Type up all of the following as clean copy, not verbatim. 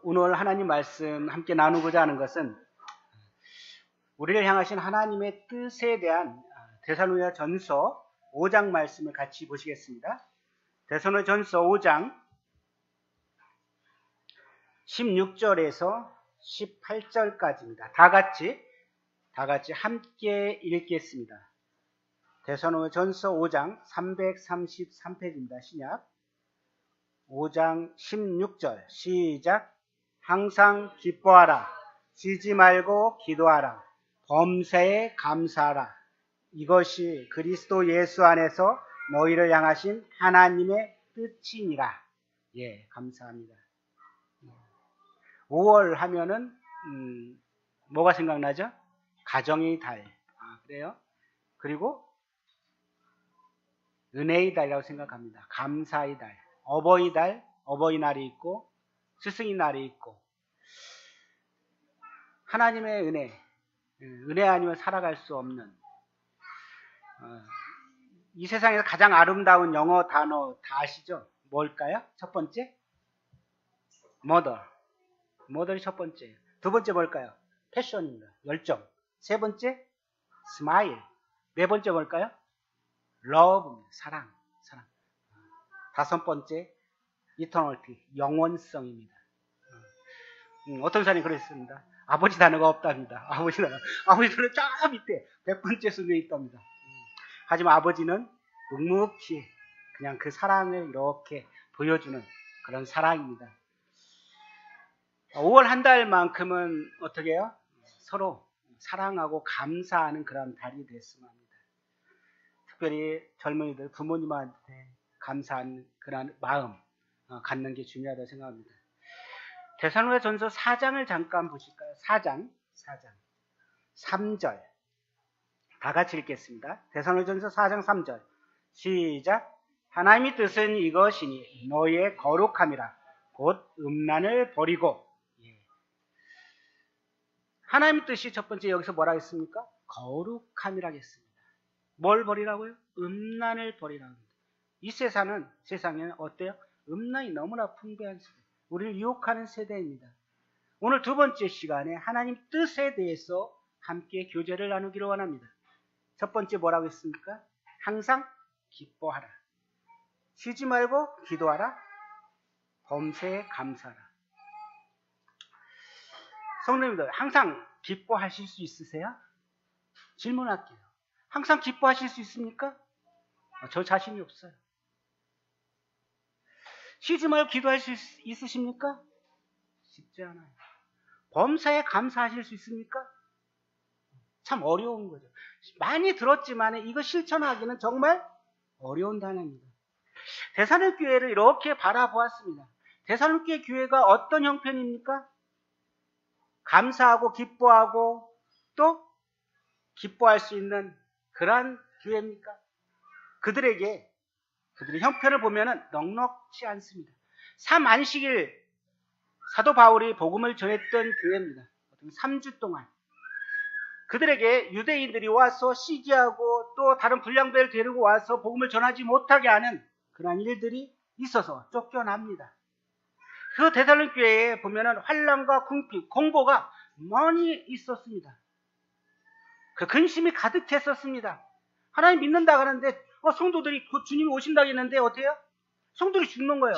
오늘 하나님 말씀 함께 나누고자 하는 것은 우리를 향하신 하나님의 뜻에 대한 데살로니가전서 5장 말씀을 같이 보시겠습니다. 데살로니가전서 5장 16절에서 18절까지입니다. 다 같이 함께 읽겠습니다. 데살로니가전서 5장 333페이지입니다. 신약 5장 16절 시작. 항상 기뻐하라. 쉬지 말고 기도하라. 범사에 감사하라. 이것이 그리스도 예수 안에서 너희를 향하신 하나님의 뜻이니라. 예, 감사합니다. 5월 하면은 뭐가 생각나죠? 가정의 달. 그래요? 그리고 은혜의 달이라고 생각합니다. 감사의 달. 어버이달, 어버이날이 있고 스승의 날이 있고 하나님의 은혜 아니면 살아갈 수 없는 이 세상에서 가장 아름다운 영어 단어 다 아시죠? 뭘까요? 첫 번째? mother이 첫 번째. 두 번째 뭘까요? 패션입니다. 열정. 세 번째? smile. 네 번째 뭘까요? love입니다. 사랑. 다섯 번째, eternity, 영원성입니다. 어떤 사람이 그랬습니다. 아버지 단어가 없답니다. 아버지 단어는 저 밑에 100번째 순위에 있답니다. 하지만 아버지는 묵묵히 그냥 그 사랑을 이렇게 보여주는 그런 사랑입니다. 5월 한 달만큼은 어떻게 해요? 서로 사랑하고 감사하는 그런 달이 됐으면 합니다. 특별히 젊은이들 부모님한테 감사하는 그런 마음 갖는 게 중요하다고 생각합니다. 데살로니가전서 4장을 잠깐 보실까요? 4장 3절 다 같이 읽겠습니다. 데살로니가전서 4장 3절 시작. 하나님의 뜻은 이것이니 너희의 거룩함이라 곧 음란을 버리고. 하나님의 뜻이 첫 번째 여기서 뭐라 했습니까? 거룩함이라 했습니다. 뭘 버리라고요? 음란을 버리라고 합니다. 이 세상에는 어때요? 음란이 너무나 풍부한 세대, 우리를 유혹하는 세대입니다. 오늘 두 번째 시간에 하나님 뜻에 대해서 함께 교제를 나누기를 원합니다. 첫 번째 뭐라고 했습니까? 항상 기뻐하라. 쉬지 말고 기도하라. 범사에 감사하라. 성도님들, 항상 기뻐하실 수 있으세요? 질문할게요. 항상 기뻐하실 수 있습니까? 저 자신이 없어요. 쉬지 말고 기도할 수 있으십니까? 쉽지 않아요. 범사에 감사하실 수 있습니까? 참 어려운 거죠. 많이 들었지만 이거 실천하기는 정말 어려운 단어입니다. 데살로니가 교회를 이렇게 바라보았습니다. 데살로니가 교회가 어떤 형편입니까? 감사하고 기뻐하고 또 기뻐할 수 있는 그러한 교회입니까? 그들의 형편을 보면 넉넉지 않습니다. 3안식일 사도 바울이 복음을 전했던 교회입니다. 3주 동안 그들에게 유대인들이 와서 시기하고 또 다른 불량배를 데리고 와서 복음을 전하지 못하게 하는 그러한 일들이 있어서 쫓겨납니다. 그 데살로니가 교회에 보면 환난과 궁핍, 공고가 많이 있었습니다. 그 근심이 가득했었습니다. 하나님 믿는다고 하는데 성도들이 주님이 오신다고 했는데 어때요? 성도들이 죽는 거예요.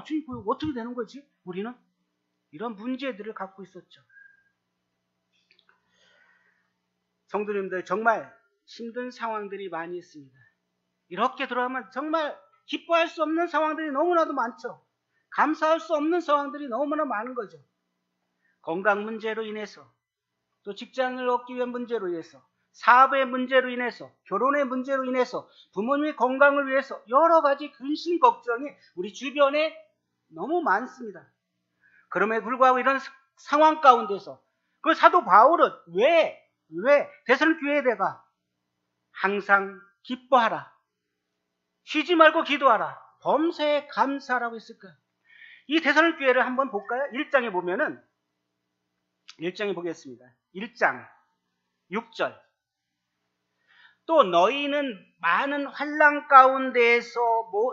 주님 어떻게 되는 거지? 우리는 이런 문제들을 갖고 있었죠. 성도님들 정말 힘든 상황들이 많이 있습니다. 이렇게 들어가면 정말 기뻐할 수 없는 상황들이 너무나도 많죠. 감사할 수 없는 상황들이 너무나 많은 거죠. 건강 문제로 인해서, 또 직장을 얻기 위한 문제로 인해서, 사업의 문제로 인해서, 결혼의 문제로 인해서, 부모님의 건강을 위해서 여러 가지 근심 걱정이 우리 주변에 너무 많습니다. 그럼에도 불구하고 이런 상황 가운데서 그 사도 바울은 왜 데살로니가 교회에다가 항상 기뻐하라, 쉬지 말고 기도하라, 범사에 감사하라고 했을까요? 이 데살로니가 교회를 한번 볼까요? 1장에 보면은 1장에 보겠습니다. 1장 6절 또 너희는 많은 환난 가운데에서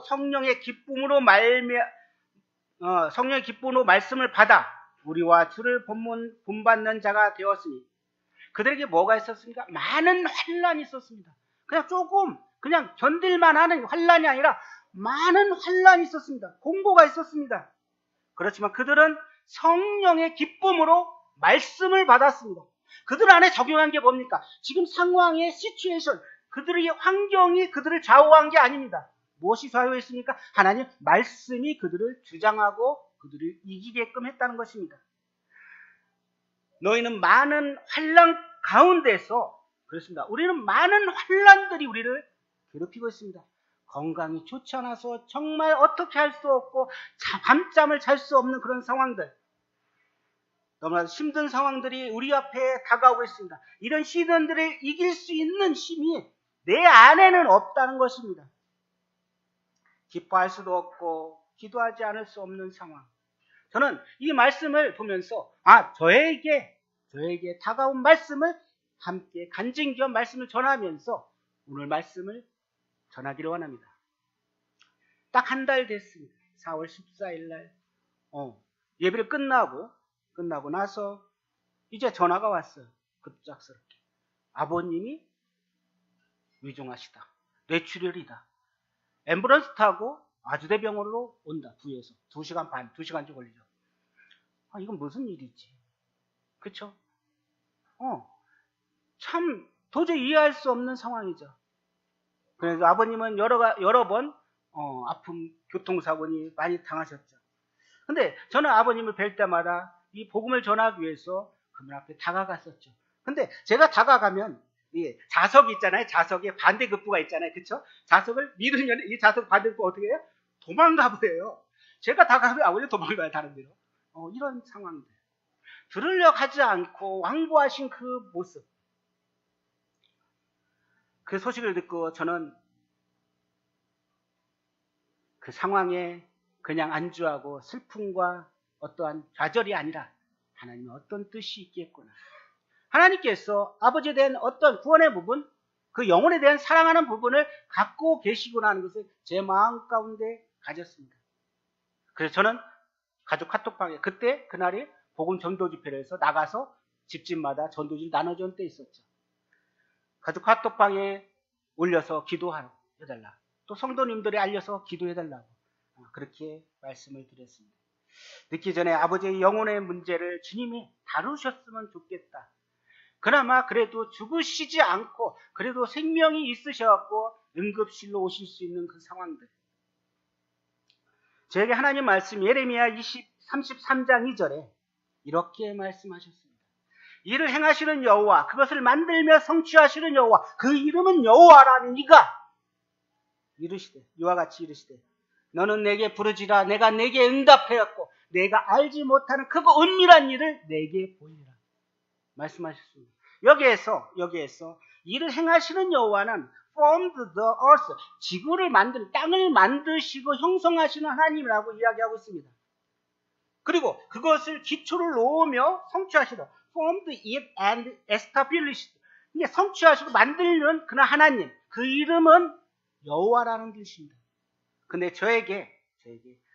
성령의 기쁨으로 성령의 기쁨으로 말씀을 받아 우리와 주를 본받는 자가 되었으니 그들에게 뭐가 있었습니까? 많은 환난이 있었습니다. 그냥 조금 그냥 견딜만 하는 환난이 아니라 많은 환난이 있었습니다. 공고가 있었습니다. 그렇지만 그들은 성령의 기쁨으로 말씀을 받았습니다. 그들 안에 적용한 게 뭡니까? 지금 상황의 시츄에이션, 그들의 환경이 그들을 좌우한 게 아닙니다. 무엇이 좌우했습니까? 하나님 말씀이 그들을 주장하고 그들을 이기게끔 했다는 것입니다. 너희는 많은 환난 가운데서 그렇습니다. 우리는 많은 환난들이 우리를 괴롭히고 있습니다. 건강이 좋지 않아서 정말 어떻게 할 수 없고 밤잠을 잘 수 없는 그런 상황들, 너무나도 힘든 상황들이 우리 앞에 다가오고 있습니다. 이런 시련들을 이길 수 있는 힘이 내 안에는 없다는 것입니다. 기뻐할 수도 없고 기도하지 않을 수 없는 상황. 저는 이 말씀을 보면서 저에게 다가온 말씀을 함께 간증 겸 말씀을 전하면서 오늘 말씀을 전하기를 원합니다. 딱 한 달 됐습니다. 4월 14일 날 예배를 끝나고 나서 이제 전화가 왔어요. 급작스럽게. 아버님이 위중하시다. 뇌출혈이다. 앰뷸런스 타고 아주대병원으로 온다. 부에서 2시간 반, 2시간쯤 걸리죠. 이건 무슨 일이지? 그쵸? 참 도저히 이해할 수 없는 상황이죠. 그래서 아버님은 여러 번 아픔, 교통사고니 많이 당하셨죠. 근데 저는 아버님을 뵐 때마다 이 복음을 전하기 위해서 그분 앞에 다가갔었죠. 근데 제가 다가가면 자석이 있잖아요. 자석에 반대급부가 있잖아요. 그쵸? 자석을 믿으면 이 자석 반대급부 어떻게 해요? 도망가 버려요. 제가 다가가면 아버지 도망가요. 다른 데로. 이런 상황들. 들으려 하지 않고 왕부하신 그 모습. 그 소식을 듣고 저는 그 상황에 그냥 안주하고 슬픔과 어떠한 좌절이 아니라 하나님의 어떤 뜻이 있겠구나. 하나님께서 아버지에 대한 어떤 구원의 부분, 그 영혼에 대한 사랑하는 부분을 갖고 계시구나 하는 것을 제 마음 가운데 가졌습니다. 그래서 저는 가족 카톡방에 그날이 복음 전도 집회를 해서 나가서 집집마다 전도지를 나눠준 때 있었죠. 가족 카톡방에 올려서 기도해달라. 또 성도님들이 알려서 기도해달라고 그렇게 말씀을 드렸습니다. 늦기 전에 아버지의 영혼의 문제를 주님이 다루셨으면 좋겠다. 그나마 그래도 죽으시지 않고 그래도 생명이 있으셔갖고 응급실로 오실 수 있는 그 상황들. 저에게 하나님 말씀 예레미야 33장 2절에 이렇게 말씀하셨습니다. 이를 행하시는 여호와, 그것을 만들며 성취하시는 여호와, 그 이름은 여호와라는 이가 이르시되, 이와 같이 이르시되, 너는 내게 부르지라. 내가 내게 응답하였고 내가 알지 못하는 크고 은밀한 일을 내게 보이리라 말씀하셨습니다. 여기에서 이를 행하시는 여호와는 formed the earth, 지구를 땅을 만드시고 형성하시는 하나님이라고 이야기하고 있습니다. 그리고 그것을 기초를 놓으며 성취하시다. formed it and established. 이게 성취하시고 만들는 그런 하나님, 그 이름은 여호와라는 뜻입니다. 근데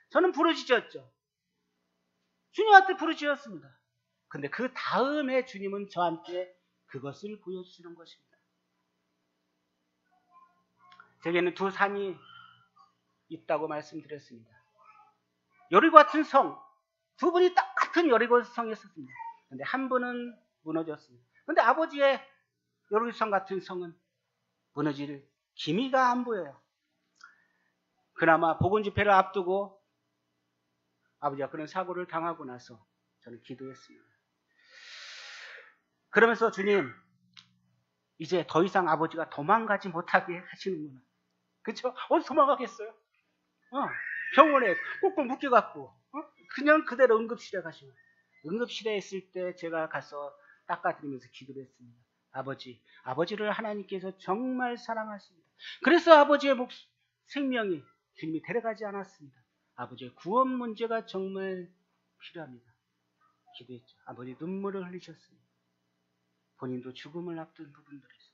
저는 부르짖었죠. 주님한테 부르짖었습니다. 근데 그 다음에 주님은 저한테 그것을 보여주시는 것입니다. 제게는 두 산이 있다고 말씀드렸습니다. 여리고 같은 성, 두 분이 딱 같은 여리고 성이었습니다. 근데 한 분은 무너졌습니다. 근데 아버지의 여리고 성 같은 성은 무너질 기미가 안 보여요. 그나마 복음 집회를 앞두고 아버지가 그런 사고를 당하고 나서 저는 기도했습니다. 그러면서 주님, 이제 더 이상 아버지가 도망가지 못하게 하시는구나. 그쵸? 어디 도망가겠어요? 병원에 꾹꾹 묶여갖고 그냥 그대로 응급실에 가시고, 응급실에 있을 때 제가 가서 닦아드리면서 기도를 했습니다. 아버지를 하나님께서 정말 사랑하십니다. 그래서 아버지의 생명이 주님이 데려가지 않았습니다. 아버지의 구원 문제가 정말 필요합니다. 기도했죠. 아버지 눈물을 흘리셨습니다. 본인도 죽음을 앞둔 부분들에서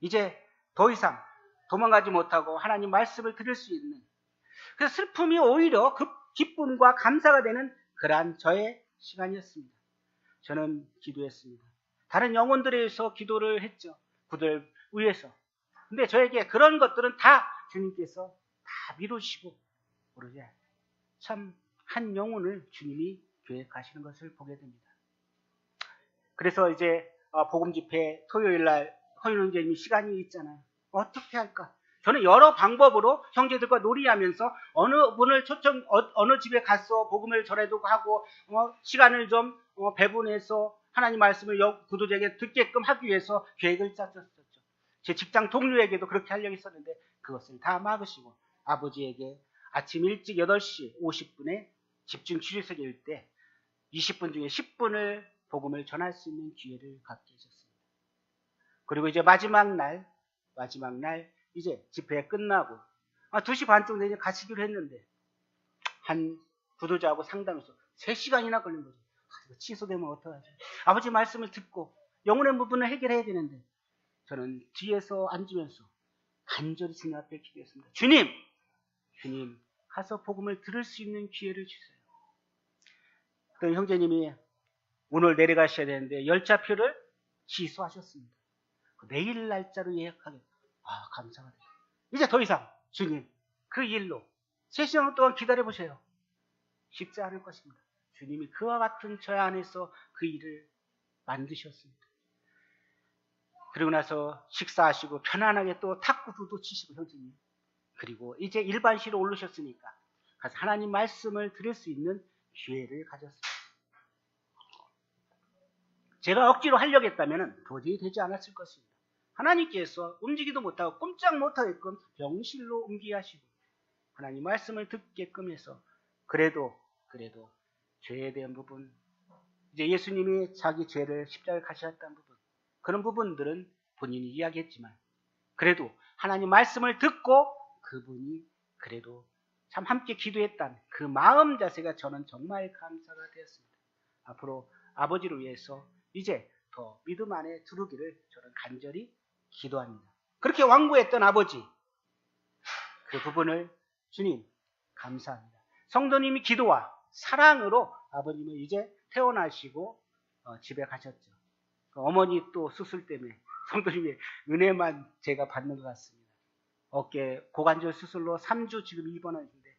이제 더 이상 도망가지 못하고 하나님 말씀을 들을 수 있는, 그래서 슬픔이 오히려 기쁨과 감사가 되는 그러한 저의 시간이었습니다. 저는 기도했습니다. 다른 영혼들에 의해서 기도를 했죠. 그들 위해서. 근데 저에게 그런 것들은 다 주님께서 다 미루시고 오로지 참 한 영혼을 주님이 계획하시는 것을 보게 됩니다. 그래서 이제 복음 집회 토요일날 허윤 형제님이 시간이 있잖아요. 어떻게 할까? 저는 여러 방법으로 형제들과 놀이하면서 어느 분을 어느 집에 가서 복음을 전해도 하고 시간을 좀 배분해서 하나님 말씀을 구도자에게 듣게끔 하기 위해서 계획을 짰었죠. 제 직장 동료에게도 그렇게 하려고 했었는데 그것을 다 막으시고 아버지에게 아침 일찍 8시 50분에 집중 주일석일 때 20분 중에 10분을 복음을 전할 수 있는 기회를 갖게 하셨습니다. 그리고 이제 마지막 날 이제 집회 끝나고 2시 반쯤 되니 가시기로 했는데 한 부도자하고 상담해서 3시간이나 걸린 거죠. 이거 취소되면 어떡하지? 아버지 말씀을 듣고 영혼의 부분을 해결해야 되는데 저는 뒤에서 앉으면서 간절히 주님 앞에 기도했습니다. 주님 가서 복음을 들을 수 있는 기회를 주세요. 그랬더니 형제님이 오늘 내려가셔야 되는데 열차표를 취소하셨습니다. 내일 날짜로 예약하겠다. 감사하다. 이제 더 이상 주님 그 일로 3시간 동안 기다려보세요. 쉽지 않을 것입니다. 주님이 그와 같은 저 안에서 그 일을 만드셨습니다. 그리고 나서 식사하시고 편안하게 또 탁구도 치시고 형제님. 그리고 이제 일반실로 오르셨으니까 가서 하나님 말씀을 들을 수 있는 기회를 가졌습니다. 제가 억지로 하려고 했다면 도저히 되지 않았을 것입니다. 하나님께서 움직이도 못하고 꼼짝 못하게끔 병실로 옮기게 하시고 하나님 말씀을 듣게끔 해서 그래도 죄에 대한 부분, 이제 예수님이 자기 죄를 십자가에 가셨다는 부분, 그런 부분들은 본인이 이야기했지만 그래도 하나님 말씀을 듣고 그분이 그래도 참 함께 기도했다는 그 마음 자세가 저는 정말 감사가 되었습니다. 앞으로 아버지를 위해서 이제 더 믿음 안에 두르기를 저는 간절히 기도합니다. 그렇게 완고했던 아버지, 그 부분을 주님 감사합니다. 성도님이 기도와 사랑으로 아버님은 이제 퇴원하시고 집에 가셨죠. 어머니 또 수술 때문에 성도님의 은혜만 제가 받는 것 같습니다. 어깨 고관절 수술로 3주 지금 입원하는데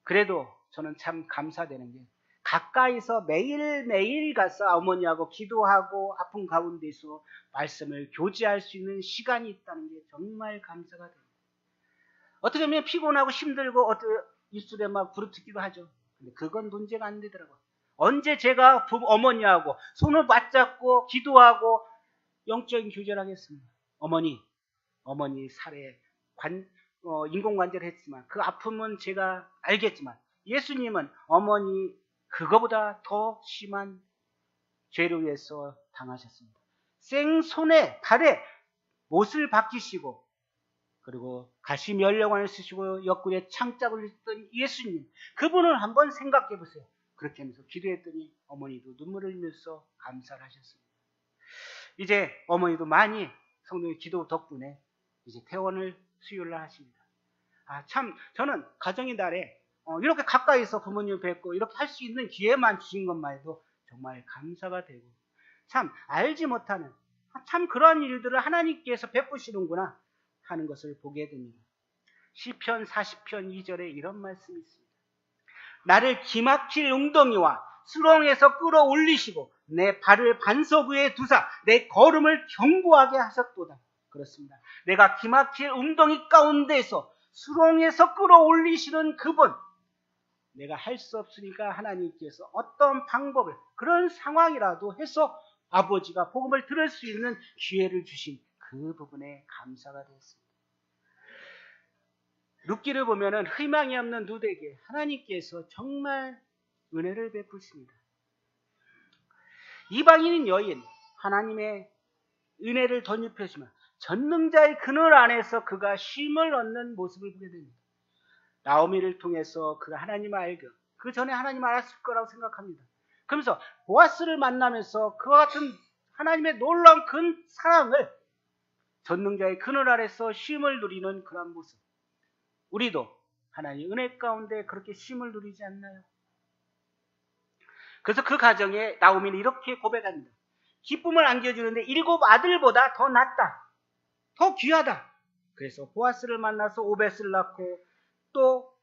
그래도 저는 참 감사되는 게 가까이서 매일매일 가서 어머니하고 기도하고 아픈 가운데서 말씀을 교제할 수 있는 시간이 있다는 게 정말 감사가 됩니다. 어떻게 보면 피곤하고 힘들고 입술에 막 부르트기도 하죠. 근데 그건 문제가 안 되더라고요. 언제 제가 어머니하고 손을 맞잡고 기도하고 영적인 교제를 하겠습니다. 어머니 살에 인공관절을 했지만 그 아픔은 제가 알겠지만 예수님은 어머니 그거보다 더 심한 죄를 위해서 당하셨습니다. 생손에 발에 못을 박히시고 그리고 가시 면령관을 쓰시고 옆구리에 창짝을 했던 예수님, 그분을 한번 생각해 보세요. 그렇게 하면서 기도했더니 어머니도 눈물을 흘리면서 감사를 하셨습니다. 이제 어머니도 많이 성령의 기도 덕분에 이제 퇴원을 수요일날 하십니다. 참 저는 가정의 날에 이렇게 가까이서 부모님 뵙고 이렇게 할 수 있는 기회만 주신 것만 해도 정말 감사가 되고 참 알지 못하는 참 그런 일들을 하나님께서 베푸시는구나 하는 것을 보게 됩니다. 시편 40편 2절에 이런 말씀이 있습니다. 나를 기막힐 웅덩이와 수렁에서 끌어올리시고 내 발을 반석 위에 두사 내 걸음을 견고하게 하셨도다. 그렇습니다. 내가 기막힐 웅덩이 가운데에서 수렁에서 끌어올리시는 그분, 내가 할 수 없으니까 하나님께서 어떤 방법을 그런 상황이라도 해서 아버지가 복음을 들을 수 있는 기회를 주신 그 부분에 감사가 되었습니다. 룻기를 보면은 희망이 없는 룻에게 하나님께서 정말 은혜를 베푸십니다. 이방인인 여인, 하나님의 은혜를 덧입혀주시면 전능자의 그늘 안에서 그가 쉼을 얻는 모습을 보게 됩니다. 나오미를 통해서 그가 하나님을 알고 그 전에 하나님을 알았을 거라고 생각합니다. 그러면서 보아스를 만나면서 그와 같은 하나님의 놀라운 큰 사랑을 전능자의 그늘 아래서 쉼을 누리는 그런 모습. 우리도 하나님 은혜 가운데 그렇게 쉼을 누리지 않나요? 그래서 그 가정에 나오미는 이렇게 고백합니다. 기쁨을 안겨주는데 7 아들보다 더 낫다. 더 귀하다. 그래서 보아스를 만나서 오벳을 낳고 또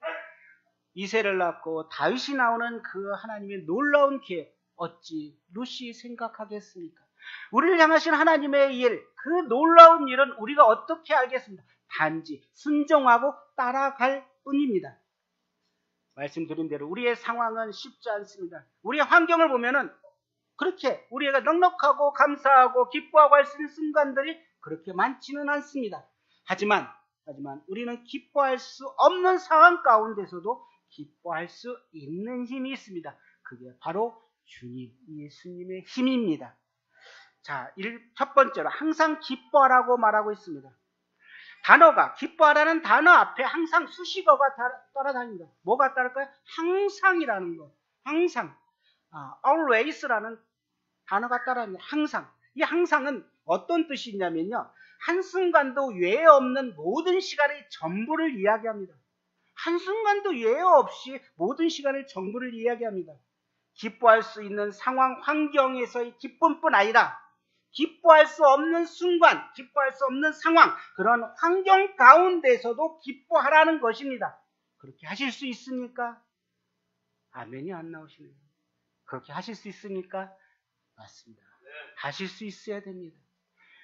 이세를 낳고 다윗이 나오는 그 하나님의 놀라운 계획 어찌 루시 생각하겠습니까? 우리를 향하신 하나님의 일, 그 놀라운 일은 우리가 어떻게 알겠습니까? 단지 순종하고 따라갈 뿐입니다. 말씀드린 대로 우리의 상황은 쉽지 않습니다. 우리의 환경을 보면은 그렇게 우리가 넉넉하고 감사하고 기뻐하고 할 수 있는 순간들이 그렇게 많지는 않습니다. 하지만 우리는 기뻐할 수 없는 상황 가운데서도 기뻐할 수 있는 힘이 있습니다. 그게 바로 주님, 예수님의 힘입니다. 자, 첫 번째로 항상 기뻐하라고 말하고 있습니다. 단어가 기뻐하라는 단어 앞에 항상 수식어가 따라다닙니다. 뭐가 따를까요? 항상이라는 것. 항상. always라는 단어가 따라다닙니다. 항상. 이 항상은 어떤 뜻이 있냐면요. 한순간도 예외 없는 모든 시간의 전부를 이야기합니다. 한순간도 예외 없이 모든 시간의 전부를 이야기합니다. 기뻐할 수 있는 상황, 환경에서의 기쁨뿐 아니라 기뻐할 수 없는 순간, 기뻐할 수 없는 상황, 그런 환경 가운데서도 기뻐하라는 것입니다. 그렇게 하실 수 있습니까? 아멘이 안 나오시네요. 그렇게 하실 수 있습니까? 맞습니다. 하실 수 있어야 됩니다.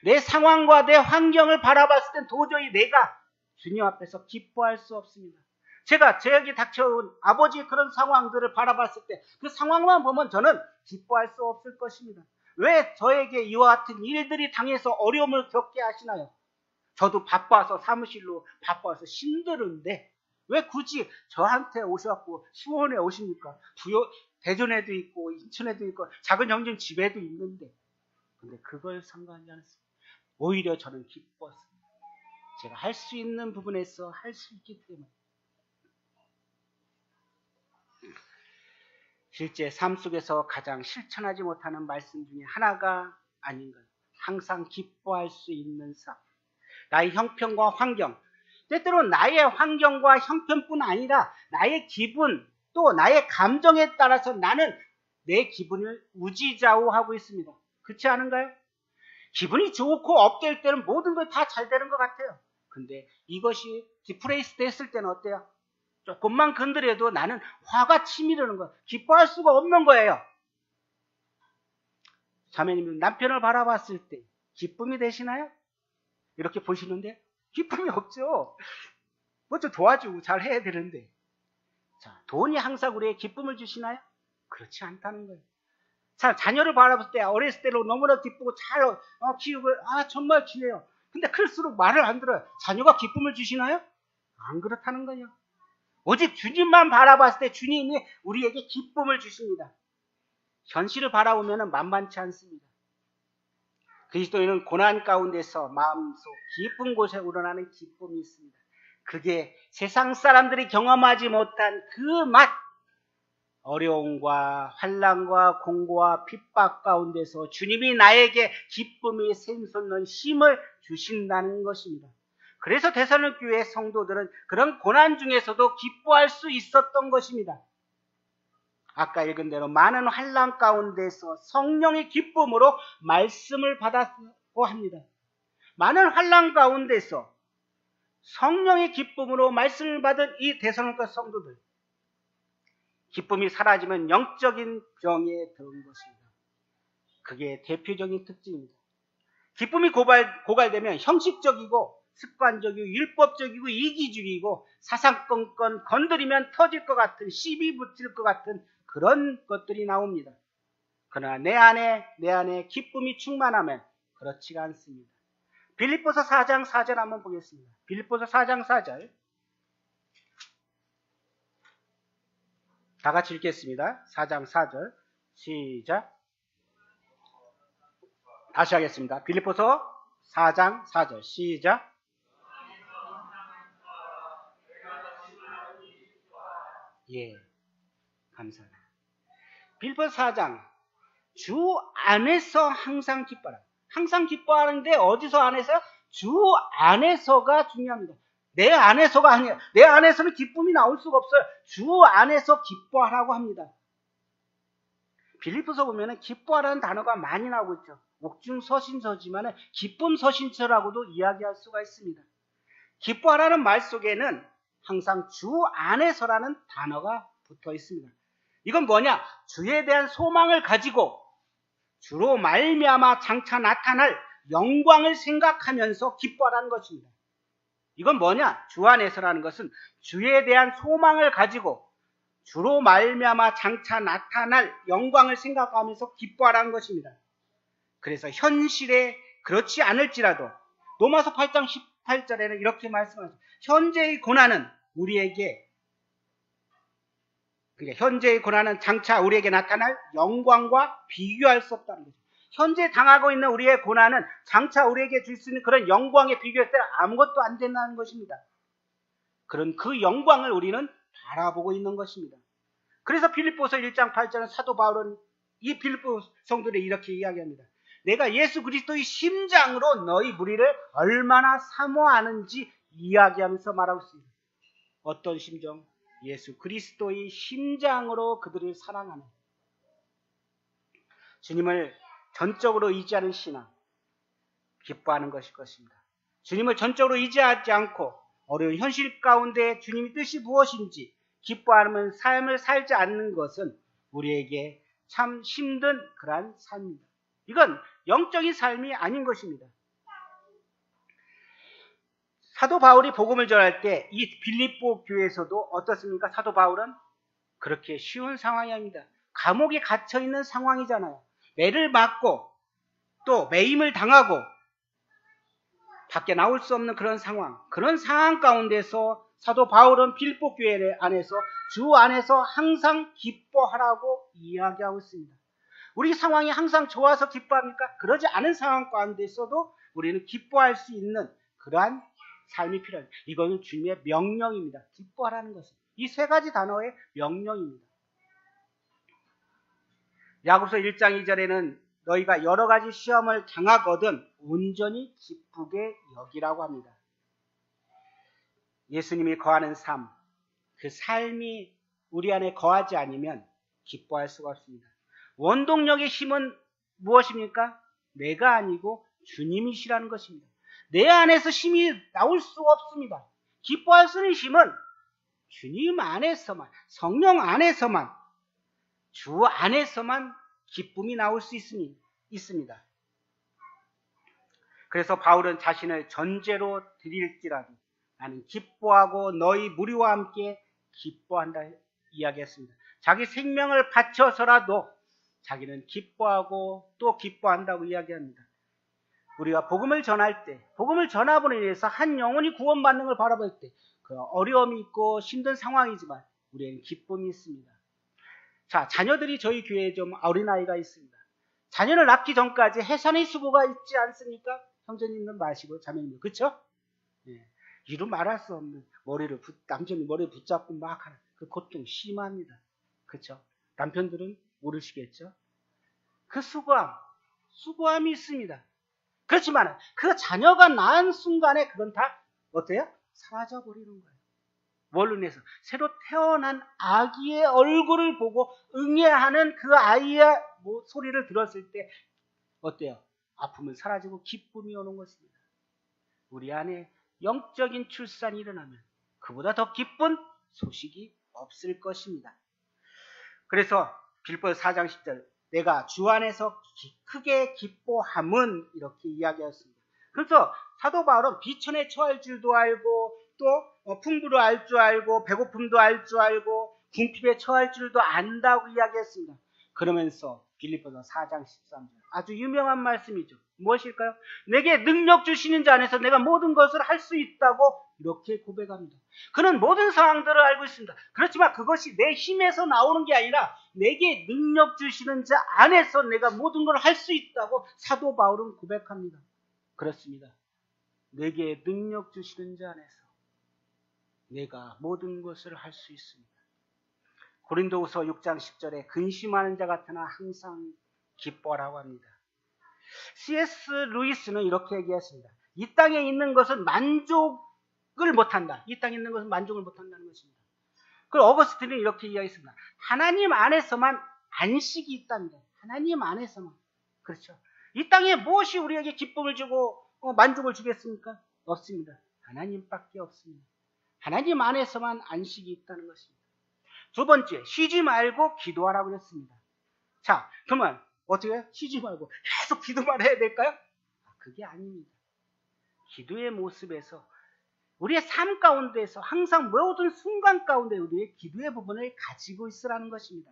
내 상황과 내 환경을 바라봤을 땐 도저히 내가 주님 앞에서 기뻐할 수 없습니다. 제가 저에게 닥쳐온 아버지의 그런 상황들을 바라봤을 때 그 상황만 보면 저는 기뻐할 수 없을 것입니다. 왜 저에게 이와 같은 일들이 당해서 어려움을 겪게 하시나요? 저도 바빠서 사무실로 바빠서 힘들은데 왜 굳이 저한테 오셔갖고 수원에 오십니까? 대전에도 있고 인천에도 있고 작은 형님 집에도 있는데 근데 그걸 상관하지 않습니다. 오히려 저는 기뻤습니다. 제가 할 수 있는 부분에서 할 수 있기 때문에 실제 삶 속에서 가장 실천하지 못하는 말씀 중에 하나가 아닌가요? 항상 기뻐할 수 있는 삶. 나의 형편과 환경, 때때로 나의 환경과 형편뿐 아니라 나의 기분 또 나의 감정에 따라서 나는 내 기분을 우지좌우하고 있습니다. 그렇지 않은가요? 기분이 좋고 업될 때는 모든 걸 다 잘 되는 것 같아요. 근데 이것이 디프레이스 됐을 때는 어때요? 조금만 건드려도 나는 화가 치밀는 거예요. 기뻐할 수가 없는 거예요. 자매님, 남편을 바라봤을 때 기쁨이 되시나요? 이렇게 보시는데 기쁨이 없죠. 뭐 좀 도와주고 잘 해야 되는데. 자, 돈이 항상 우리에게 기쁨을 주시나요? 그렇지 않다는 거예요. 자, 자녀를 바라봤을 때 어렸을 때로 너무나 기쁘고 잘 키우고 정말 귀해요. 근데 클수록 말을 안 들어요. 자녀가 기쁨을 주시나요? 안 그렇다는 거예요. 오직 주님만 바라봤을 때 주님이 우리에게 기쁨을 주십니다. 현실을 바라보면 만만치 않습니다. 그리스도인은 고난 가운데서 마음속 깊은 곳에 우러나는 기쁨이 있습니다. 그게 세상 사람들이 경험하지 못한 그 맛, 어려움과 환난과 공고와 핍박 가운데서 주님이 나에게 기쁨이 샘솟는 힘을 주신다는 것입니다. 그래서 데살로니가 교회 성도들은 그런 고난 중에서도 기뻐할 수 있었던 것입니다. 아까 읽은 대로 많은 환난 가운데서 성령의 기쁨으로 말씀을 받았고 합니다. 많은 환난 가운데서 성령의 기쁨으로 말씀을 받은 이 데살로니가 성도들, 기쁨이 사라지면 영적인 병에 들은 것입니다. 그게 대표적인 특징입니다. 기쁨이 고갈되면 형식적이고 습관적이고 율법적이고 이기주의고 사사건건 건드리면 터질 것 같은 시비 붙일 것 같은 그런 것들이 나옵니다. 그러나 내 안에 기쁨이 충만하면 그렇지가 않습니다. 빌립보서 4장 4절 한번 보겠습니다. 빌립보서 4장 4절 다 같이 읽겠습니다. 4장 4절 시작. 다시 하겠습니다. 빌립보서 4장 4절 시작. 예, 감사합니다. 빌립보서 4장 주 안에서 항상 기뻐라. 항상 기뻐하는데 어디서 안에서요? 주 안에서가 중요합니다. 내 안에서가 아니야. 내 안에서는 기쁨이 나올 수가 없어요. 주 안에서 기뻐하라고 합니다. 빌립보서 보면은 기뻐하라는 단어가 많이 나오고 있죠. 옥중서신서지만 기쁨 서신서라고도 이야기할 수가 있습니다. 기뻐하라는 말 속에는 항상 주 안에서라는 단어가 붙어 있습니다. 이건 뭐냐? 주에 대한 소망을 가지고 주로 말미암아 장차 나타날 영광을 생각하면서 기뻐하라는 것입니다. 이건 뭐냐? 주 안에서라는 것은 주에 대한 소망을 가지고 주로 말미암아 장차 나타날 영광을 생각하면서 기뻐하라는 것입니다. 그래서 현실에 그렇지 않을지라도 로마서 8장 18절에는 이렇게 말씀하죠. 현재의 고난은 우리에게, 그러니까 현재의 고난은 장차 우리에게 나타날 영광과 비교할 수 없다는 거죠. 현재 당하고 있는 우리의 고난은 장차 우리에게 줄 수 있는 그런 영광에 비교했을 때 아무것도 안 된다는 것입니다. 그런 그 영광을 우리는 바라보고 있는 것입니다. 그래서 빌립보서 1장 8절은 사도 바울은 이 빌립보 성도들이 이렇게 이야기합니다. 내가 예수 그리스도의 심장으로 너희 무리를 얼마나 사모하는지 이야기하면서 말하고 있습니다. 어떤 심정? 예수 그리스도의 심장으로 그들을 사랑하는, 주님을 전적으로 의지하는 신앙, 기뻐하는 것일 것입니다. 주님을 전적으로 의지하지 않고 어려운 현실 가운데 주님의 뜻이 무엇인지 기뻐하는 삶을 살지 않는 것은 우리에게 참 힘든 그러한 삶입니다. 이건 영적인 삶이 아닌 것입니다. 사도 바울이 복음을 전할 때 이 빌립보 교회에서도 어떻습니까? 사도 바울은 그렇게 쉬운 상황이 아닙니다. 감옥에 갇혀 있는 상황이잖아요. 매를 맞고 또 매임을 당하고 밖에 나올 수 없는 그런 상황 가운데서 사도 바울은 빌립보 교회 안에서 주 안에서 항상 기뻐하라고 이야기하고 있습니다. 우리 상황이 항상 좋아서 기뻐합니까? 그러지 않은 상황 가운데서도 우리는 기뻐할 수 있는 그러한 삶이 필요합니다. 이거는 주님의 명령입니다. 기뻐하라는 것은 이 세 가지 단어의 명령입니다. 야고보서 1장 2절에는 너희가 여러 가지 시험을 당하거든 온전히 기쁘게 여기라고 합니다. 예수님이 거하는 삶, 그 삶이 우리 안에 거하지 않으면 기뻐할 수가 없습니다. 원동력의 힘은 무엇입니까? 내가 아니고 주님이시라는 것입니다. 내 안에서 힘이 나올 수가 없습니다. 기뻐할 수 있는 힘은 주님 안에서만, 성령 안에서만, 주 안에서만 기쁨이 나올 수 있습니다. 그래서 바울은 자신을 전제로 드릴지라도 나는 기뻐하고 너희 무리와 함께 기뻐한다 이야기했습니다. 자기 생명을 바쳐서라도 자기는 기뻐하고 또 기뻐한다고 이야기합니다. 우리가 복음을 전할 때, 복음을 전함으로 인해서 한 영혼이 구원받는 걸 바라볼 때 그 어려움이 있고 힘든 상황이지만 우리에는 기쁨이 있습니다. 자, 자녀들이 저희 교회에 좀 어린아이가 있습니다. 자녀를 낳기 전까지 해산의 수고가 있지 않습니까? 형제님은 마시고 자매님은, 그렇죠? 예. 이루 말할 수 없는 남편이 머리를 붙잡고 막 하는 그 고통 심합니다. 그렇죠? 남편들은 모르시겠죠? 그 수고함이 있습니다. 그렇지만 그 자녀가 낳은 순간에 그건 다 어때요? 사라져버리는 거예요. 뭘로 인해서? 새로 태어난 아기의 얼굴을 보고 응애하는 그 아이의 소리를 들었을 때 어때요? 아픔은 사라지고 기쁨이 오는 것입니다. 우리 안에 영적인 출산이 일어나면 그보다 더 기쁜 소식이 없을 것입니다. 그래서 빌립보서 4장 10절 내가 주 안에서 크게 기뻐함은 이렇게 이야기했습니다. 그래서 사도 바울은 비천에 처할 줄도 알고 또 풍부를 알 줄 알고 배고픔도 알 줄 알고 궁핍에 처할 줄도 안다고 이야기했습니다. 그러면서 빌립보서 4장 13절 아주 유명한 말씀이죠. 무엇일까요? 내게 능력 주시는 자 안에서 내가 모든 것을 할 수 있다고 이렇게 고백합니다. 그는 모든 상황들을 알고 있습니다. 그렇지만 그것이 내 힘에서 나오는 게 아니라 내게 능력 주시는 자 안에서 내가 모든 걸 할 수 있다고 사도 바울은 고백합니다. 그렇습니다. 내게 능력 주시는 자 안에서 내가 모든 것을 할 수 있습니다. 고린도후서 6장 10절에 근심하는 자 같으나 항상 기뻐라고 합니다. C.S. 루이스는 이렇게 얘기했습니다. 이 땅에 있는 것은 못한다. 이 땅에 있는 것은 만족을 못한다는 것입니다. 그 어거스틴은 이렇게 이야기했습니다. 하나님 안에서만 안식이 있답니다. 하나님 안에서만. 그렇죠. 이 땅에 무엇이 우리에게 기쁨을 주고 만족을 주겠습니까? 없습니다. 하나님밖에 없습니다. 하나님 안에서만 안식이 있다는 것입니다. 두 번째, 쉬지 말고 기도하라고 했습니다. 자, 그러면 어떻게 해요? 쉬지 말고 계속 기도만 해야 될까요? 그게 아닙니다. 기도의 모습에서 우리의 삶 가운데에서 항상 모든 순간 가운데 우리의 기도의 부분을 가지고 있으라는 것입니다.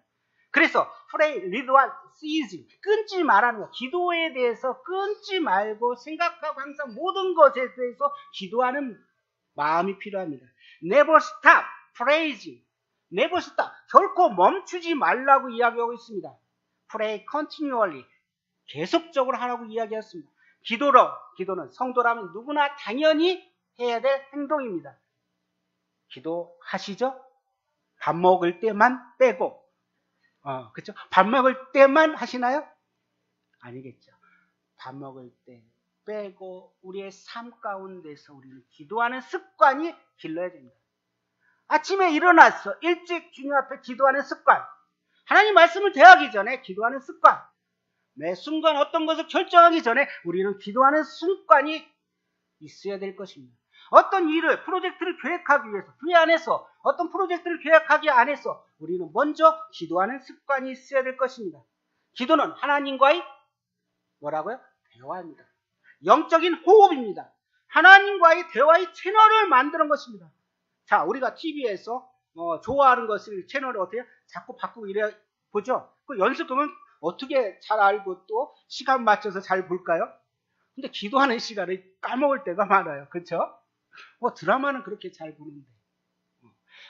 그래서 pray, read와 cease, 끊지 말라는 것. 기도에 대해서 끊지 말고 생각하고 항상 모든 것에 대해서 기도하는 마음이 필요합니다. Never stop praising. Never stop. 결코 멈추지 말라고 이야기하고 있습니다. Pray continually. 계속적으로 하라고 이야기했습니다. 기도는 성도라면 누구나 당연히 해야 될 행동입니다. 기도하시죠? 밥 먹을 때만 빼고. 그렇죠? 밥 먹을 때만 하시나요? 아니겠죠. 밥 먹을 때 빼고 우리의 삶 가운데서 우리는 기도하는 습관이 길러야 됩니다. 아침에 일어나서 일찍 주님 앞에 기도하는 습관. 하나님 말씀을 대하기 전에 기도하는 습관. 매 순간 어떤 것을 결정하기 전에 우리는 기도하는 습관이 있어야 될 것입니다. 어떤 일을, 프로젝트를 계획하기 위해서, 교회 안에서 어떤 프로젝트를 계획하기 안에서 우리는 먼저 기도하는 습관이 있어야 될 것입니다. 기도는 하나님과의 뭐라고요? 대화입니다. 영적인 호흡입니다. 하나님과의 대화의 채널을 만드는 것입니다. 자, 우리가 TV에서 좋아하는 것을 채널을 어떻게 자꾸 바꾸고 이래 보죠? 그 연습하면 어떻게 잘 알고 또 시간 맞춰서 잘 볼까요? 근데 기도하는 시간을 까먹을 때가 많아요. 그렇죠? 드라마는 그렇게 잘 보는데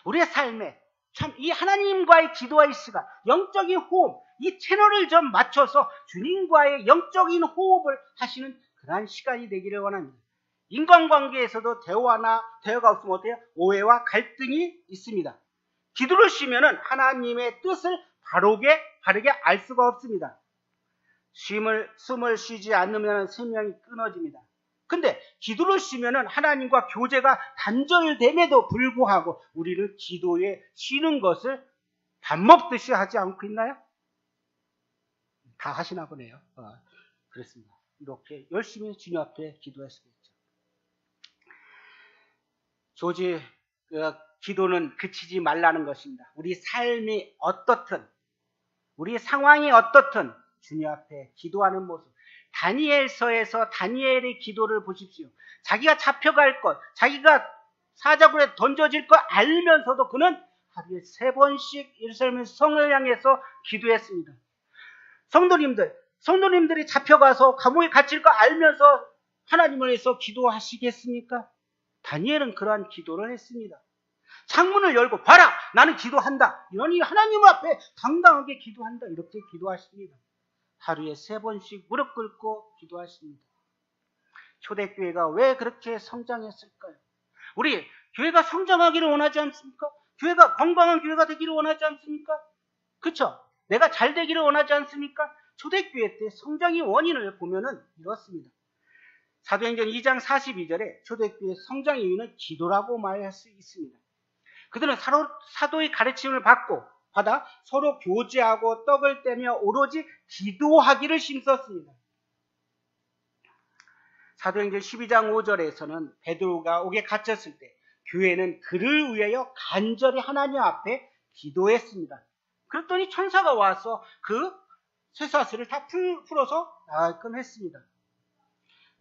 우리의 삶에 참 이 하나님과의 기도의 시간, 영적인 호흡, 이 채널을 좀 맞춰서 주님과의 영적인 호흡을 하시는 그러한 시간이 되기를 원합니다. 인간관계에서도 대화가 없으면 어때요? 오해와 갈등이 있습니다. 기도를 쉬면은 하나님의 뜻을 바르게 알 수가 없습니다. 숨을 쉬지 않으면 생명이 끊어집니다. 근데 기도를 쉬면은 하나님과 교제가 단절됨에도 불구하고 우리는 기도에 쉬는 것을 밥 먹듯이 하지 않고 있나요? 다 하시나 보네요. 그렇습니다. 이렇게 열심히 주님 앞에 기도했습니다. 조지 기도는 그치지 말라는 것입니다. 우리 삶이 어떻든 우리 상황이 어떻든 주님 앞에 기도하는 모습. 다니엘서에서 다니엘의 기도를 보십시오. 자기가 잡혀갈 것, 자기가 사자굴에 던져질 것 알면서도 그는 하루에 3번씩 예루살렘 성을 향해서 기도했습니다. 성도님들이 잡혀가서 감옥에 갇힐 거 알면서 하나님을 위해서 기도하시겠습니까? 다니엘은 그러한 기도를 했습니다. 창문을 열고 봐라! 나는 기도한다. 이러니 하나님 앞에 당당하게 기도한다. 이렇게 기도하십니다. 하루에 3번씩 무릎 꿇고 기도하십니다. 초대교회가 왜 그렇게 성장했을까요? 우리 교회가 성장하기를 원하지 않습니까? 교회가 건강한 교회가 되기를 원하지 않습니까? 그렇죠? 내가 잘 되기를 원하지 않습니까? 초대교회 때 성장의 원인을 보면은 이렇습니다. 사도행전 2장 42절에 초대교회 성장의 이유는 기도라고 말할 수 있습니다. 그들은 사도의 가르침을 받아 서로 교제하고 떡을 떼며 오로지 기도하기를 힘썼습니다. 사도행전 12장 5절에서는 베드로가 옥에 갇혔을 때 교회는 그를 위하여 간절히 하나님 앞에 기도했습니다. 그랬더니 천사가 와서 그 쇠사슬을 다 풀어서 나가끔 했습니다.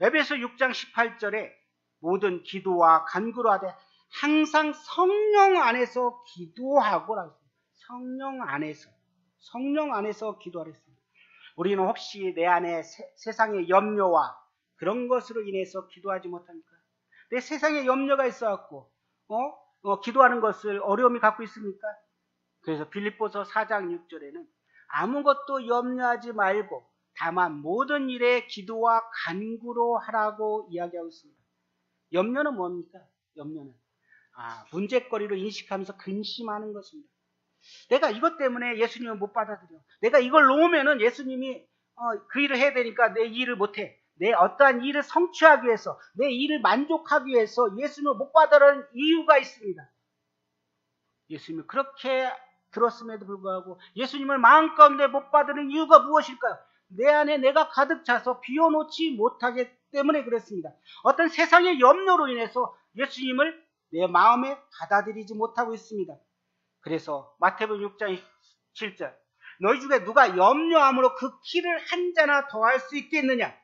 에베소 6장 18절에 모든 기도와 간구로 하되 항상 성령 안에서 기도하고라고 했습니다. 성령 안에서 기도하랬습니다. 우리는 혹시 내 안에 세상의 염려와 그런 것으로 인해서 기도하지 못합니까? 내 세상에 염려가 있어갖고 기도하는 것을 어려움이 갖고 있습니까? 그래서 빌립보서 4장 6절에는 아무것도 염려하지 말고 다만 모든 일에 기도와 간구로 하라고 이야기하고 있습니다. 염려는 뭡니까? 염려는 문제거리로 인식하면서 근심하는 것입니다. 내가 이것 때문에 예수님을 못 받아들여. 내가 이걸 놓으면은 예수님이 그 일을 해야 되니까 내 일을 못해. 내 어떠한 일을 성취하기 위해서, 내 일을 만족하기 위해서 예수님을 못 받으라는 이유가 있습니다. 예수님이 그렇게 들었음에도 불구하고 예수님을 마음 가운데 못 받는 이유가 무엇일까요? 내 안에 내가 가득 차서 비워놓지 못하기 때문에 그렇습니다. 어떤 세상의 염려로 인해서 예수님을 내 마음에 받아들이지 못하고 있습니다. 그래서 마태복음 6장 7절, 너희 중에 누가 염려함으로 그 키를 한 자나 더할 수 있겠느냐?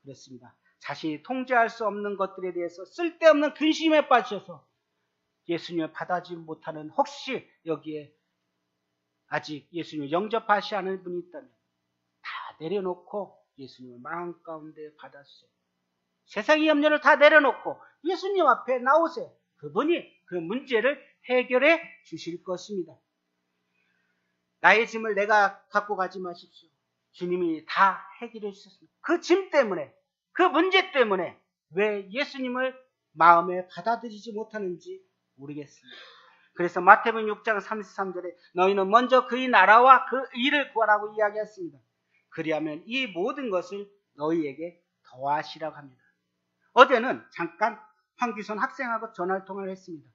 그랬습니다. 자신이 통제할 수 없는 것들에 대해서 쓸데없는 근심에 빠져서 예수님을 받아들이지 못하는, 혹시 여기에 아직 예수님을 영접하지 않은 분이 있다면 다 내려놓고 예수님을 마음 가운데 받았어요. 세상의 염려를 다 내려놓고 예수님 앞에 나오세요. 그분이 그 문제를 해결해 주실 것입니다. 나의 짐을 내가 갖고 가지 마십시오. 주님이 다 해결해 주셨습니다. 그 짐 때문에, 그 문제 때문에 왜 예수님을 마음에 받아들이지 못하는지 모르겠습니다. 그래서 마태복음 6장 33절에 너희는 먼저 그의 나라와 그 일을 구하라고 이야기했습니다. 그리하면 이 모든 것을 너희에게 더하시라고 합니다. 어제는 잠깐 황규선 학생하고 전화통화를 했습니다.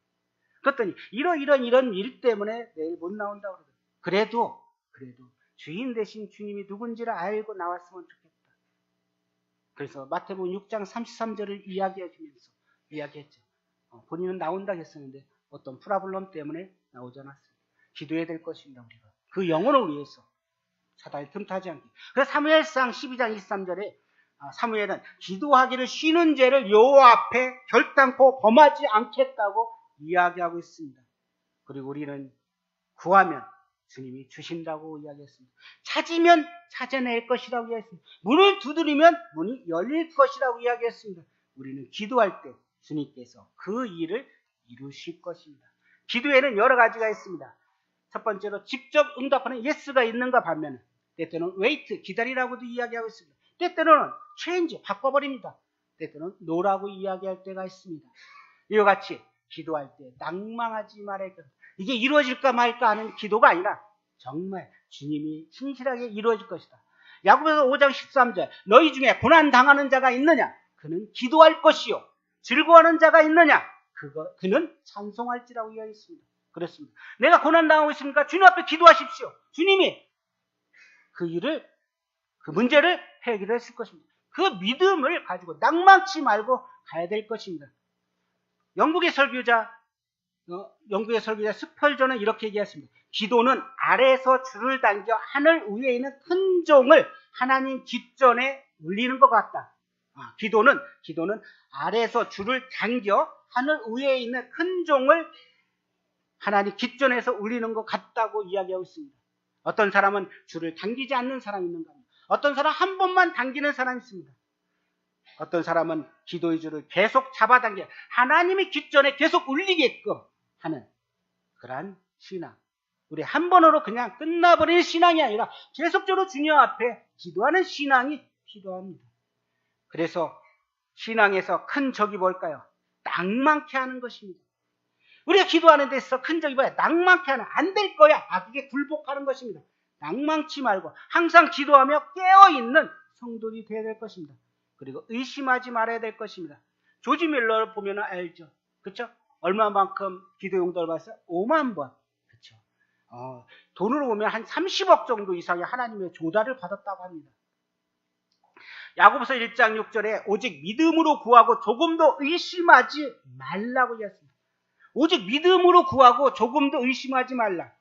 그랬더니 이런 일 때문에 내일 못 나온다고 그러더라고요. 그래도 주인 대신 주님이 누군지를 알고 나왔으면 좋겠다. 그래서 마태복음 6장 33절을 이야기해주면서 이야기했죠. 본인은 나온다고 했었는데 어떤 프라블럼 때문에 나오지 않았습니다. 기도해야 될 것입니다. 우리가 그 영혼을 위해서 사단이 틈타지 않게. 그래서 사무엘상 12장 23절에 사무엘은 기도하기를 쉬는 죄를 여호와 앞에 결단코 범하지 않겠다고 이야기하고 있습니다. 그리고 우리는 구하면 주님이 주신다고 이야기했습니다. 찾으면 찾아낼 것이라고 이야기했습니다. 문을 두드리면 문이 열릴 것이라고 이야기했습니다. 우리는 기도할 때 주님께서 그 일을 이루실 것입니다. 기도에는 여러 가지가 있습니다. 첫 번째로 직접 응답하는 예스가 있는가 반면에 때때로는 웨이트, 기다리라고도 이야기하고 있습니다. 때때로는 체인지, 바꿔버립니다. 때때로는 노라고 이야기할 때가 있습니다. 이와 같이 기도할 때 낭망하지 말아야 합니다. 이게 이루어질까 말까 하는 기도가 아니라 정말 주님이 신실하게 이루어질 것이다. 야고보서 5장 13절, 너희 중에 고난당하는 자가 있느냐? 그는 기도할 것이요. 즐거워하는 자가 있느냐? 그는 찬송할지라고 이야기했습니다. 그렇습니다. 내가 고난당하고 있습니까? 주님 앞에 기도하십시오. 주님이 그 일을, 그 문제를 해결했을 것입니다. 그 믿음을 가지고 낭망치 말고 가야 될 것입니다. 영국의 설교자 스펄전은 이렇게 얘기했습니다. 기도는 아래에서 줄을 당겨 하늘 위에 있는 큰 종을 하나님 깃전에 올리는 것 같다. 기도는 아래에서 줄을 당겨 하늘 위에 있는 큰 종을 하나님 깃전에서 올리는 것 같다고 이야기하고 있습니다. 어떤 사람은 줄을 당기지 않는 사람이 있는가 합니다. 어떤 사람 한 번만 당기는 사람이 있습니다. 어떤 사람은 기도의 줄을 계속 잡아당겨 하나님의 깃전에 계속 울리게끔 하는 그러한 신앙. 우리 한 번으로 그냥 끝나버리는 신앙이 아니라 계속적으로 주님 앞에 기도하는 신앙이 필요합니다. 그래서 신앙에서 큰 적이 뭘까요? 낭만케 하는 것입니다. 우리가 기도하는 데서 큰 적이 뭐야? 낭만케 하는, 안 될 거야. 그게 굴복하는 것입니다. 낭망치 말고 항상 기도하며 깨어있는 성도들이 되어야 될 것입니다. 그리고 의심하지 말아야 될 것입니다. 조지 밀러를 보면 알죠. 그렇죠? 얼마만큼 기도 용도를 받았어요? 5만 번. 그렇죠? 돈으로 보면 한 30억 정도 이상의 하나님의 조달을 받았다고 합니다. 야고보서 1장 6절에 오직 믿음으로 구하고 조금도 의심하지 말라고 이야기했습니다. 오직 믿음으로 구하고 조금도 의심하지 말라.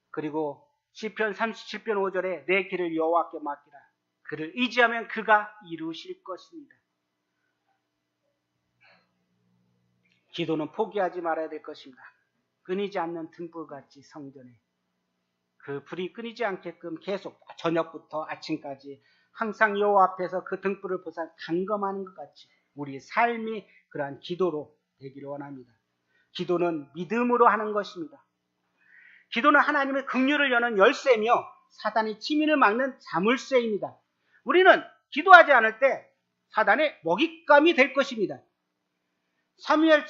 그리고 시편 37편 5절에 내 길을 여호와께 맡기라. 그를 의지하면 그가 이루실 것입니다. 기도는 포기하지 말아야 될 것입니다. 끊이지 않는 등불같이 성전에 그 불이 끊이지 않게끔 계속 저녁부터 아침까지 항상 여호와 앞에서 그 등불을 보사 감금하는 것 같이 우리 삶이 그러한 기도로 되기를 원합니다. 기도는 믿음으로 하는 것입니다. 기도는 하나님의 긍휼을 여는 열쇠며 사단의 치민을 막는 자물쇠입니다. 우리는 기도하지 않을 때 사단의 먹잇감이 될 것입니다. 사무엘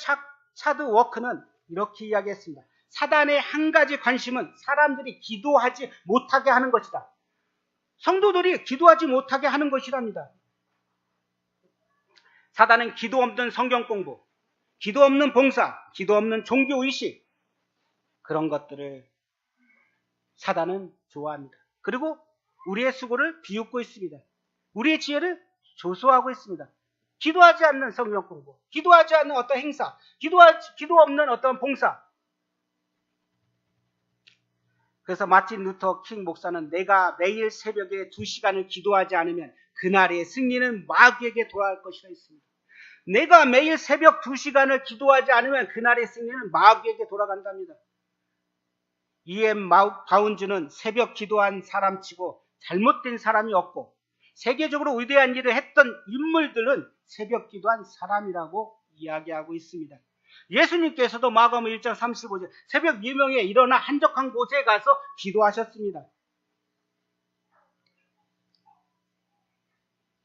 차드 워크는 이렇게 이야기했습니다. 사단의 한 가지 관심은 사람들이 기도하지 못하게 하는 것이다. 성도들이 기도하지 못하게 하는 것이랍니다. 사단은 기도 없는 성경 공부, 기도 없는 봉사, 기도 없는 종교의식, 그런 것들을 사단은 좋아합니다. 그리고 우리의 수고를 비웃고 있습니다. 우리의 지혜를 조소하고 있습니다. 기도하지 않는 성경 공부, 기도하지 않는 어떤 행사, 기도 없는 어떤 봉사. 그래서 마틴 루터 킹 목사는 내가 매일 새벽에 2시간을 기도하지 않으면 그날의 승리는 마귀에게 돌아갈 것이라 했습니다. 내가 매일 새벽 2시간을 기도하지 않으면 그날의 승리는 마귀에게 돌아간답니다. E.M. 바운즈는 새벽 기도한 사람치고 잘못된 사람이 없고 세계적으로 위대한 일을 했던 인물들은 새벽 기도한 사람이라고 이야기하고 있습니다. 예수님께서도 마가복음 1장 35절 새벽 유명에 일어나 한적한 곳에 가서 기도하셨습니다.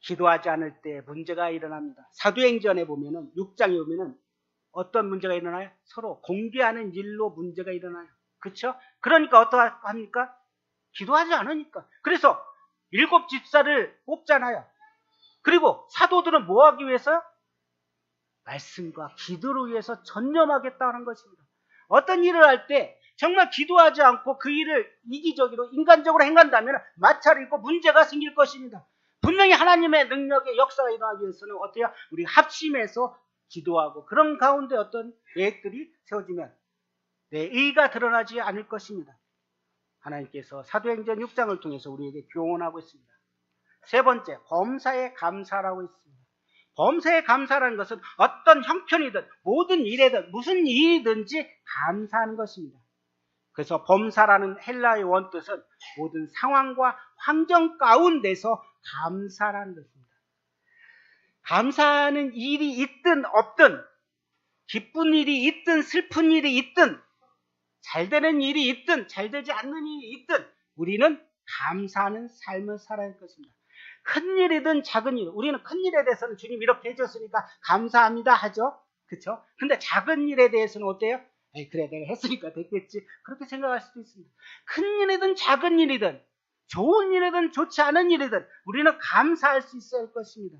기도하지 않을 때 문제가 일어납니다. 사도행전에 보면은 6장에 보면은 어떤 문제가 일어나요? 서로 공개하는 일로 문제가 일어나요. 그렇죠? 그러니까 어떡합니까? 기도하지 않으니까. 그래서 7 집사를 뽑잖아요. 그리고 사도들은 뭐 하기 위해서요? 말씀과 기도를 위해서 전념하겠다는 것입니다. 어떤 일을 할 때 정말 기도하지 않고 그 일을 이기적으로 인간적으로 행한다면 마찰이 있고 문제가 생길 것입니다. 분명히 하나님의 능력의 역사가 일어나기 위해서는 어때요? 우리 합심해서 기도하고 그런 가운데 어떤 계획들이 세워지면 내 의가 드러나지 않을 것입니다. 하나님께서 사도행전 6장을 통해서 우리에게 교훈하고 있습니다. 세 번째, 범사에 감사라고 있습니다. 범사에 감사라는 것은 어떤 형편이든 모든 일에든 무슨 일이든지 감사하는 것입니다. 그래서 범사라는 헬라의 원뜻은 모든 상황과 환경 가운데서 감사라는 것입니다. 감사하는 일이 있든 없든 기쁜 일이 있든 슬픈 일이 있든 잘 되는 일이 있든 잘 되지 않는 일이 있든 우리는 감사하는 삶을 살아야 할 것입니다. 큰 일이든 작은 일, 우리는 큰 일에 대해서는 주님 이렇게 해줬으니까 감사합니다 하죠. 그렇죠? 근데 작은 일에 대해서는 어때요? 그래 내가 했으니까 됐겠지. 그렇게 생각할 수도 있습니다. 큰 일이든 작은 일이든 좋은 일이든 좋지 않은 일이든 우리는 감사할 수 있어야 할 것입니다.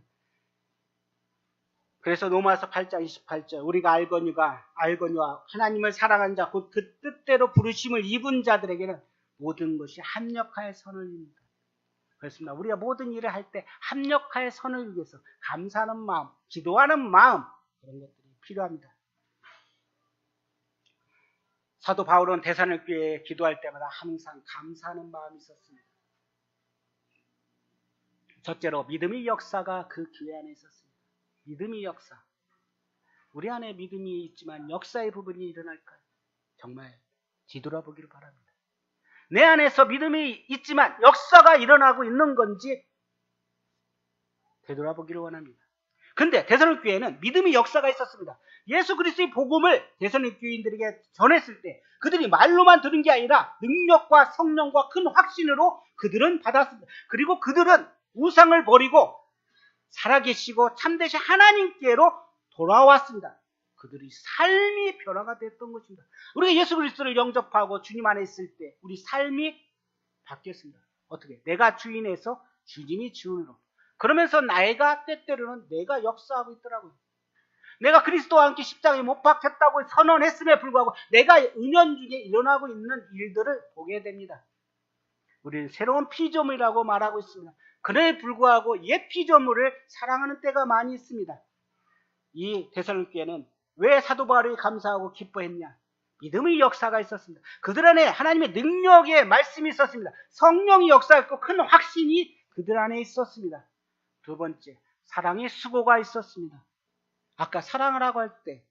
그래서 로마서 8장 28절 우리가 알거니와 하나님을 사랑하는 자 곧 그 뜻대로 부르심을 입은 자들에게는 모든 것이 합력하여 선을 이룹니다. 그렇습니다. 우리가 모든 일을 할 때 합력하여 선을 이루기 위해서 감사하는 마음, 기도하는 마음 그런 것들이 필요합니다. 사도 바울은 데살로니가에 기도할 때마다 항상 감사하는 마음이 있었습니다. 첫째로 믿음의 역사가 그 교회 안에 있었습니다. 믿음의 역사. 우리 안에 믿음이 있지만 역사의 부분이 일어날까요? 정말 뒤돌아보기를 바랍니다. 내 안에서 믿음이 있지만 역사가 일어나고 있는 건지 되돌아보기를 원합니다. 근데 데살로니가 교회에는 믿음의 역사가 있었습니다. 예수 그리스도의 복음을 데살로니가 교인들에게 전했을 때 그들이 말로만 들은 게 아니라 능력과 성령과 큰 확신으로 그들은 받았습니다. 그리고 그들은 우상을 버리고 살아계시고 참되신 하나님께로 돌아왔습니다. 그들의 삶이 변화가 됐던 것입니다. 우리가 예수 그리스도를 영접하고 주님 안에 있을 때 우리 삶이 바뀌었습니다. 어떻게? 내가 주인에서 주님이 주인으로. 그러면서 나이가 때때로는 내가 역사하고 있더라고요. 내가 그리스도와 함께 십자가에 못 박혔다고 선언했음에 불구하고 내가 은연중에 일어나고 있는 일들을 보게 됩니다. 우리는 새로운 피조물이라고 말하고 있습니다. 그에 불구하고 옛 피조물을 사랑하는 때가 많이 있습니다. 이 데살로니가 교회는 왜 사도 바울이 감사하고 기뻐했냐? 믿음의 역사가 있었습니다. 그들 안에 하나님의 능력의 말씀이 있었습니다. 성령이 역사했고 큰 확신이 그들 안에 있었습니다. 두 번째, 사랑의 수고가 있었습니다. 아까 사랑하라고 할 때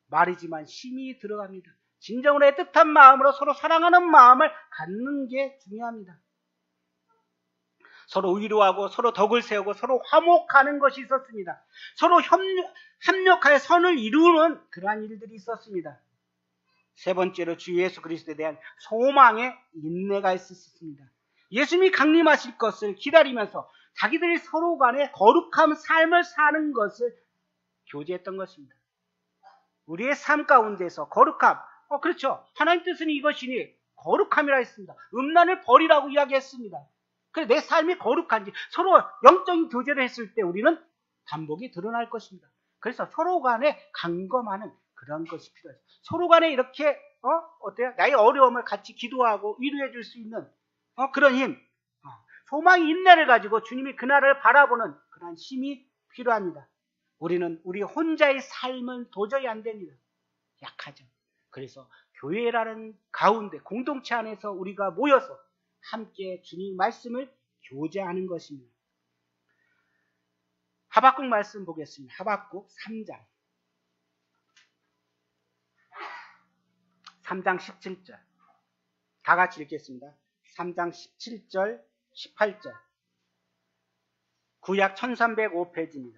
말이지만 힘이 들어갑니다. 진정으로 애틋한 마음으로 서로 사랑하는 마음을 갖는 게 중요합니다. 서로 위로하고 서로 덕을 세우고 서로 화목하는 것이 있었습니다. 서로 협력하여 선을 이루는 그러한 일들이 있었습니다. 세 번째로 주 예수 그리스도에 대한 소망의 인내가 있었습니다. 예수님이 강림하실 것을 기다리면서 자기들이 서로 간에 거룩한 삶을 사는 것을 교제했던 것입니다. 우리의 삶 가운데서 거룩함, 그렇죠. 하나님 뜻은 이것이니 거룩함이라 했습니다. 음란을 버리라고 이야기했습니다. 그래 내 삶이 거룩한지 서로 영적인 교제를 했을 때 우리는 단복이 드러날 것입니다. 그래서 서로 간에 강검하는 그런 것이 필요하죠. 서로 간에 이렇게 어때요? 나의 어려움을 같이 기도하고 위로해 줄 수 있는 그런 힘, 소망이 인내를 가지고 주님이 그날을 바라보는 그런 힘이 필요합니다. 우리는 우리 혼자의 삶은 도저히 안 됩니다. 약하죠. 그래서 교회라는 가운데 공동체 안에서 우리가 모여서 함께 주님 말씀을 교제하는 것입니다. 하박국 말씀 보겠습니다. 하박국 3장 17절 다 같이 읽겠습니다. 3장 17절 18절 구약 1305페이지입니다.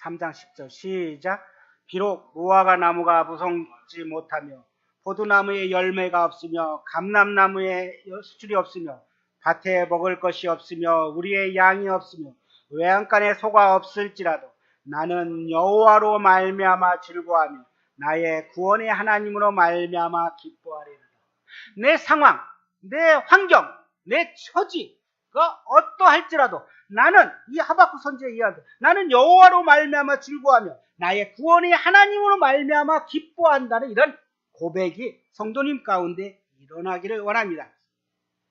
3장 10절 시작. 비록 무화과 나무가 무성지 못하며 포도나무에 열매가 없으며 감람나무에 수출이 없으며 밭에 먹을 것이 없으며 우리의 양이 없으며 외양간에 소가 없을지라도 나는 여호와로 말미암아 즐거워하며 나의 구원의 하나님으로 말미암아 기뻐하리로다. 내 상황, 내 환경, 내 처지가 어떠할지라도 나는 이 하박국 선지자의 이야기, 나는 여호와로 말미암아 즐거워하며 나의 구원의 하나님으로 말미암아 기뻐한다는 이런 고백이 성도님 가운데 일어나기를 원합니다.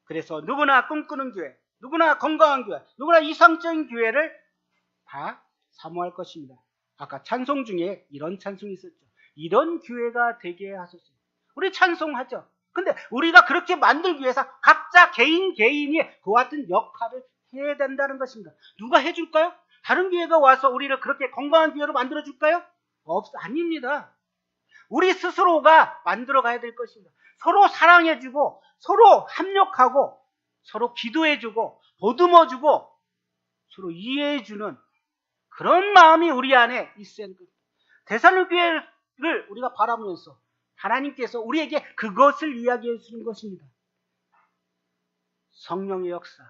그래서 누구나 꿈꾸는 교회, 누구나 건강한 교회, 누구나 이상적인 교회를 다 사모할 것입니다. 아까 찬송 중에 이런 찬송이 있었죠. 이런 교회가 되게 하소서. 우리 찬송하죠. 근데 우리가 그렇게 만들기 위해서 각자 개인이 그와 같은 역할을 해야 된다는 것입니다. 누가 해줄까요? 다른 교회가 와서 우리를 그렇게 건강한 교회로 만들어줄까요? 아닙니다. 우리 스스로가 만들어 가야 될 것입니다. 서로 사랑해주고 서로 합력하고 서로 기도해주고 보듬어주고 서로 이해해주는 그런 마음이 우리 안에 있어야 합니다. 데살로니가 교회를 우리가 바라보면서 하나님께서 우리에게 그것을 이야기해 주는 것입니다. 성령의 역사,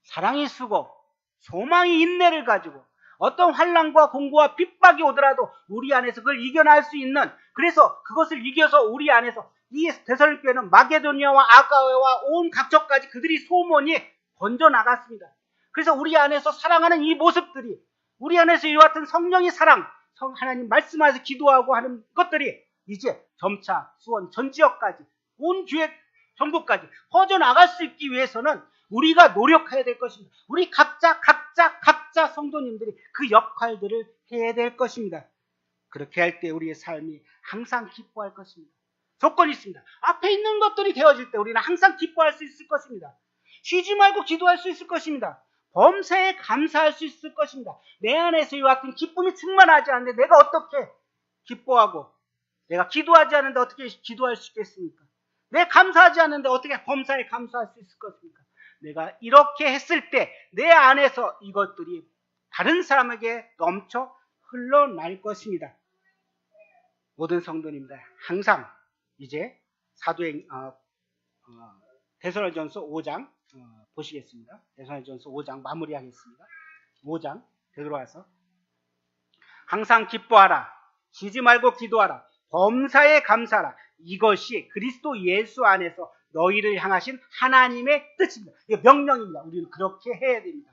사랑의 수고, 소망의 인내를 가지고 어떤 환난과 공고와 핍박이 오더라도 우리 안에서 그걸 이겨낼 수 있는, 그래서 그것을 이겨서 우리 안에서 이 데살로니가 교회는 마게도니아와 아가야와 온 각처까지 그들이 소문이 번져나갔습니다. 그래서 우리 안에서 사랑하는 이 모습들이, 우리 안에서 이와 같은 성령의 사랑, 하나님 말씀하셔서 기도하고 하는 것들이 이제 점차 수원 전 지역까지 온 교회 전국까지 퍼져나갈 수 있기 위해서는 우리가 노력해야 될 것입니다. 우리 각자 성도님들이 그 역할들을 해야 될 것입니다. 그렇게 할 때 우리의 삶이 항상 기뻐할 것입니다. 조건이 있습니다. 앞에 있는 것들이 되어질 때 우리는 항상 기뻐할 수 있을 것입니다. 쉬지 말고 기도할 수 있을 것입니다. 범사에 감사할 수 있을 것입니다. 내 안에서 이와 같은 기쁨이 충만하지 않는데 내가 어떻게 기뻐하고, 내가 기도하지 않는데 어떻게 기도할 수 있겠습니까? 내가 감사하지 않는데 어떻게 범사에 감사할 수 있을 것입니까? 내가 이렇게 했을 때 내 안에서 이것들이 다른 사람에게 넘쳐 흘러날 것입니다. 모든 성도님들 항상 이제 사도행 데살로니가전서 5장 보시겠습니다. 데살로니가전서 5장 마무리하겠습니다. 5장 되돌아와서 항상 기뻐하라, 쉬지 말고 기도하라, 범사에 감사하라. 이것이 그리스도 예수 안에서 너희를 향하신 하나님의 뜻입니다. 이게 명령입니다. 우리는 그렇게 해야 됩니다.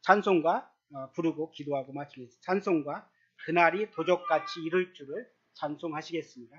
찬송가 부르고 기도하고 마치겠습니다. 찬송가 그날이 도적같이 이룰 줄을 찬송하시겠습니다.